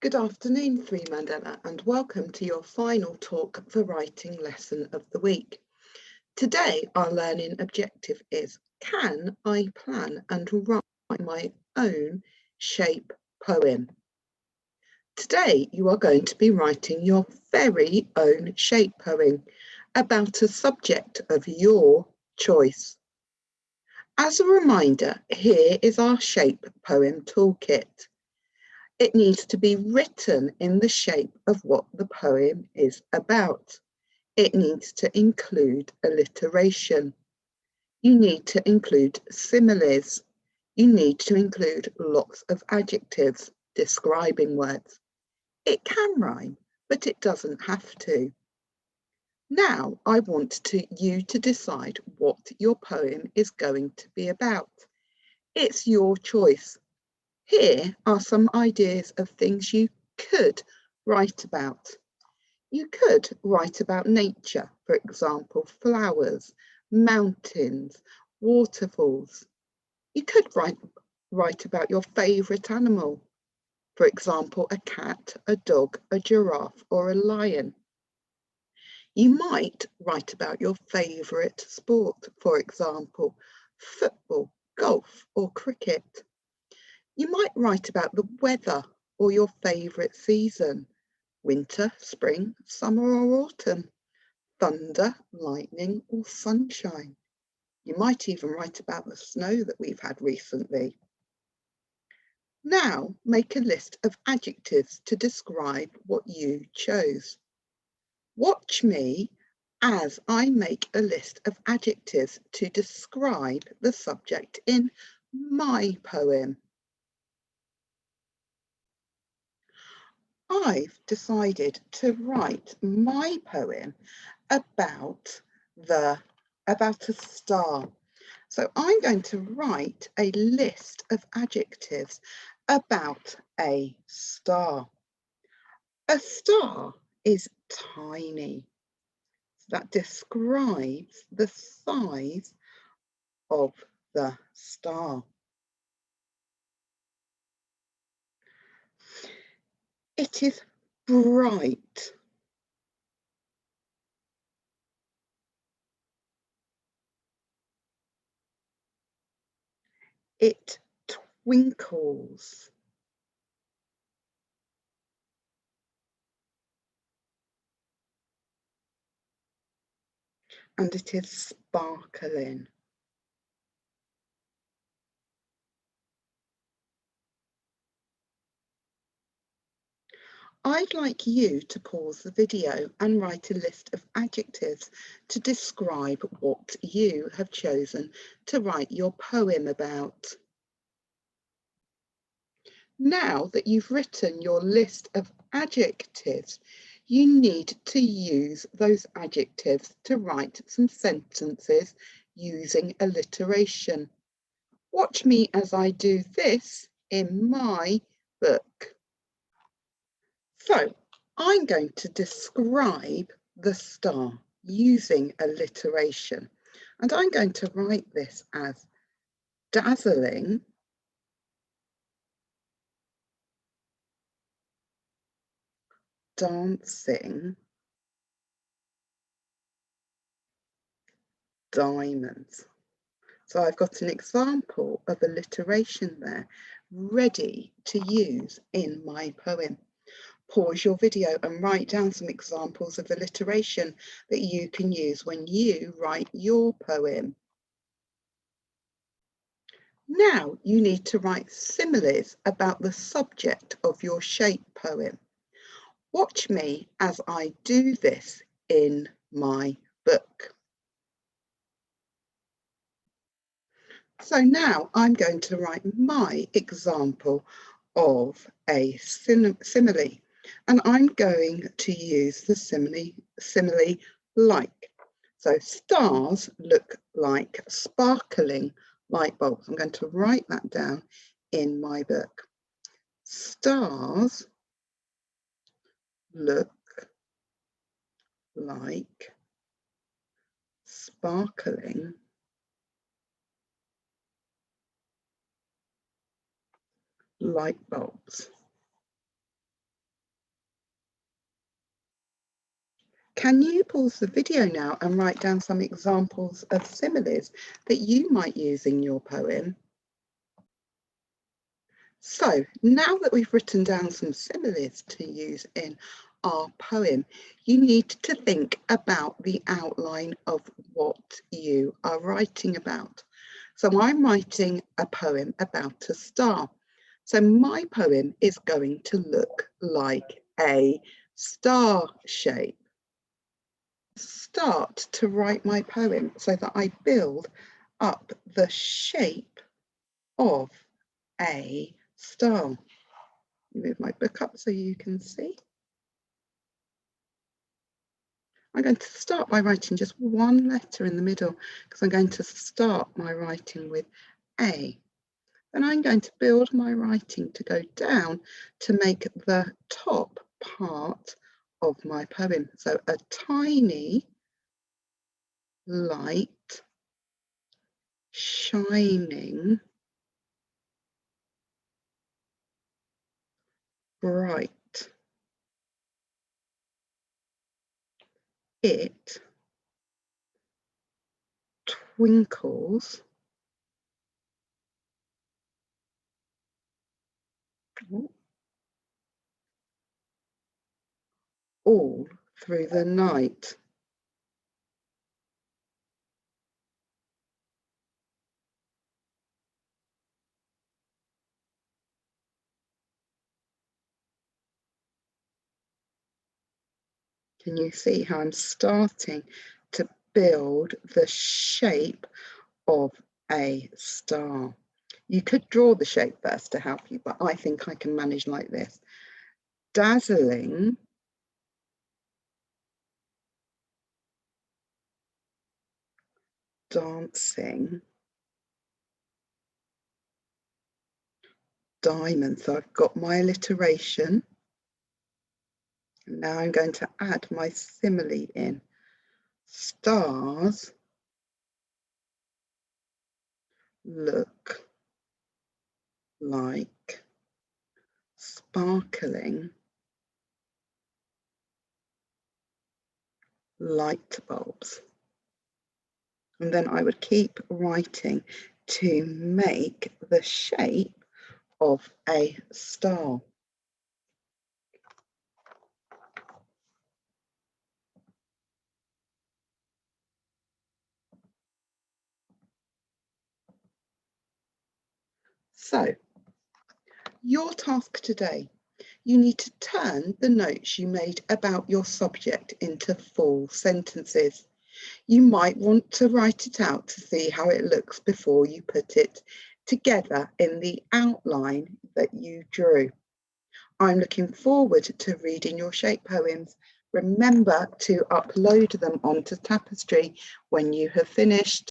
Good afternoon, Three Mandela, and welcome to your final talk for writing lesson of the week. Today, our learning objective is, can I plan and write my own shape poem? Today, you are going to be writing your very own shape poem about a subject of your choice. As a reminder, here is our shape poem toolkit. It needs to be written in the shape of what the poem is about. It needs to include alliteration. You need to include similes. You need to include lots of adjectives describing words. It can rhyme, but it doesn't have to. Now I want you to decide what your poem is going to be about. It's your choice. Here are some ideas of things you could write about. You could write about nature, for example, flowers, mountains, waterfalls. You could write about your favourite animal, for example, a cat, a dog, a giraffe, or a lion. You might write about your favourite sport, for example, football, golf, or cricket. You might write about the weather or your favourite season, winter, spring, summer or autumn, thunder, lightning or sunshine. You might even write about the snow that we've had recently. Now make a list of adjectives to describe what you chose. Watch me as I make a list of adjectives to describe the subject in my poem. I've decided to write my poem about a star. So I'm going to write a list of adjectives about a star. A star is tiny. That describes the size of the star. It is bright. It twinkles. And it is sparkling. I'd like you to pause the video and write a list of adjectives to describe what you have chosen to write your poem about. Now that you've written your list of adjectives, you need to use those adjectives to write some sentences using alliteration. Watch me as I do this in my book. So I'm going to describe the star using alliteration, and I'm going to write this as dazzling, dancing, diamonds. So I've got an example of alliteration there ready to use in my poem. Pause your video and write down some examples of alliteration that you can use when you write your poem. Now you need to write similes about the subject of your shape poem. Watch me as I do this in my book. So now I'm going to write my example of a simile, and I'm going to use the simile like. So stars look like sparkling light bulbs. I'm going to write that down in my book. Stars look like sparkling light bulbs. Can you pause the video now and write down some examples of similes that you might use in your poem? So now that we've written down some similes to use in our poem, you need to think about the outline of what you are writing about. So I'm writing a poem about a star. So my poem is going to look like a star shape. Start to write my poem so that I build up the shape of a star. Move my book up so you can see. I'm going to start by writing just one letter in the middle because I'm going to start my writing with A. Then I'm going to build my writing to go down to make the top part of my poem. So a tiny light shining bright. It twinkles all through the night. Can you see how I'm starting to build the shape of a star? You could draw the shape first to help you, but I think I can manage like this. Dazzling dancing diamond. So I've got my alliteration. Now I'm going to add my simile in. Stars look like sparkling light bulbs. And then I would keep writing to make the shape of a star. So, your task today, you need to turn the notes you made about your subject into full sentences. You might want to write it out to see how it looks before you put it together in the outline that you drew. I'm looking forward to reading your shape poems. Remember to upload them onto Tapestry when you have finished.